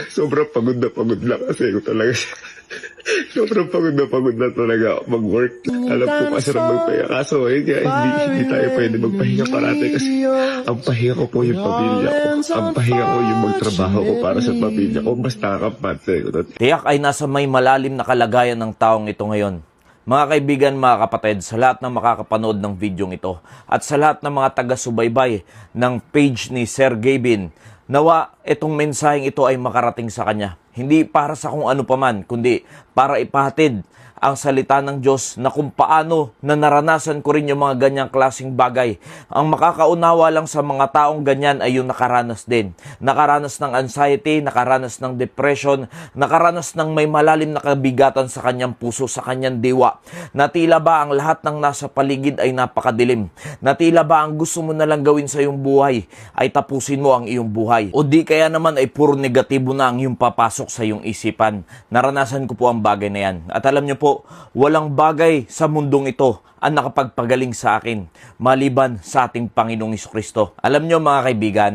sobrang pagod na kasi ko talaga siya. Sobrang pagod na talaga ako mag-work. Alam ko masarap magpahinga. Kaso kaya hindi tayo pwede magpahinga parati kasi ang pahinga ko po yung pamilya ko. Ang pahinga ko yung magtrabaho ko para sa pamilya ko. Basta kapatid ko. Tiyak ay nasa may malalim na kalagayan ng taong ito ngayon. Mga kaibigan, mga kapatid, sa lahat ng makakapanood ng videong ito at sa lahat ng mga taga-subaybay ng page ni Sir Gavin, nawa itong mensaheng ito ay makarating sa kanya. Hindi para sa kung ano paman, kundi para ipahatid ang salita ng Diyos na kung paano na naranasan ko rin yung mga ganyang klaseng bagay. Ang makakaunawa lang sa mga taong ganyan ay yung nakaranas din. Nakaranas ng anxiety, nakaranas ng depression, nakaranas ng may malalim na kabigatan sa kanyang puso, sa kanyang diwa. Na tila ba ang lahat ng nasa paligid ay napakadilim? Na tila ba ang gusto mo na lang gawin sa iyong buhay ay tapusin mo ang iyong buhay? O di kaya naman ay puro negatibo na ang iyong papasok sa iyong isipan? Naranasan ko po ang bagay na yan. At alam niyo po, walang bagay sa mundong ito ang nakapagpagaling sa akin maliban sa ating Panginoong Jesucristo. Alam nyo mga kaibigan,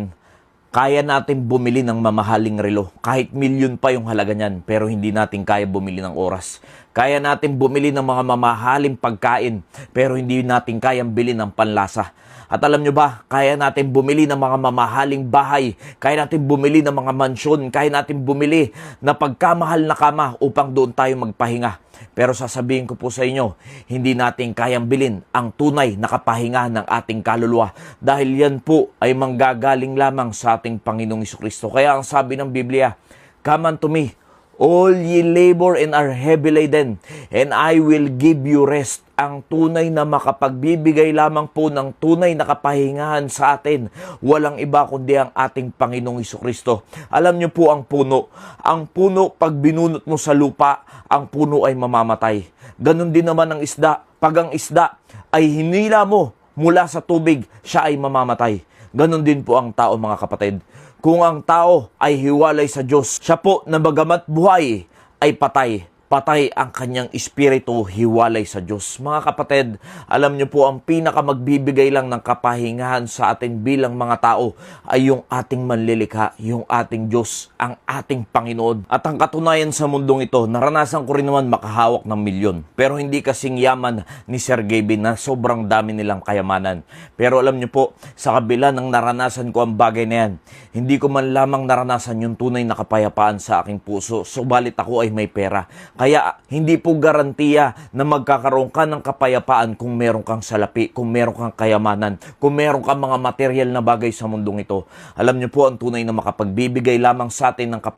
kaya natin bumili ng mamahaling relo. Kahit milyon pa yung halaga niyan, pero hindi natin kaya bumili ng oras. Kaya natin bumili ng mga mamahaling pagkain, pero hindi natin kayang bili ng panlasa. At alam nyo ba, kaya natin bumili ng mga mamahaling bahay, kaya natin bumili ng mga mansyon, kaya natin bumili na pagkamahal na kama upang doon tayo magpahinga. Pero sasabihin ko po sa inyo, hindi natin kayang bilhin ang tunay na kapahinga ng ating kaluluwa dahil yan po ay manggagaling lamang sa ating Panginoong Jesucristo. Kaya ang sabi ng Biblia, "Come unto me, all ye labor and are heavy laden, and I will give you rest." Ang tunay na makapagbibigay lamang po ng tunay na kapahingahan sa atin, walang iba kundi ang ating Panginoong Jesucristo. Alam niyo po ang puno. Ang puno, pag binunot mo sa lupa, ang puno ay mamamatay. Ganon din naman ang isda. Pag ang isda ay hinila mo mula sa tubig, siya ay mamamatay. Ganon din po ang tao mga kapatid. Kung ang tao ay hiwalay sa Diyos, siya po na bagamat buhay ay patay. Patay ang kanyang espiritu, hiwalay sa Diyos. Mga kapatid, alam niyo po ang pinakamagbibigay lang ng kapahingahan sa atin bilang mga tao ay yung ating manlilikha, yung ating Diyos, ang ating Panginoon. At ang katunayan sa mundong ito, naranasan ko rin naman makahawak ng milyon. Pero hindi kasing yaman ni Sir Gavin na sobrang dami nilang kayamanan. Pero alam niyo po, sa kabila ng naranasan ko ang bagay na yan, hindi ko man lamang naranasan yung tunay na kapayapaan sa aking puso. Subalit ako ay may pera. Kaya hindi po garantiya na magkakaroon ka ng kapayapaan kung meron kang salapi, kung meron kang kayamanan, kung meron kang mga material na bagay sa mundong ito. Alam niyo po, ang tunay na makapagbibigay lamang sa atin ng kapayapaan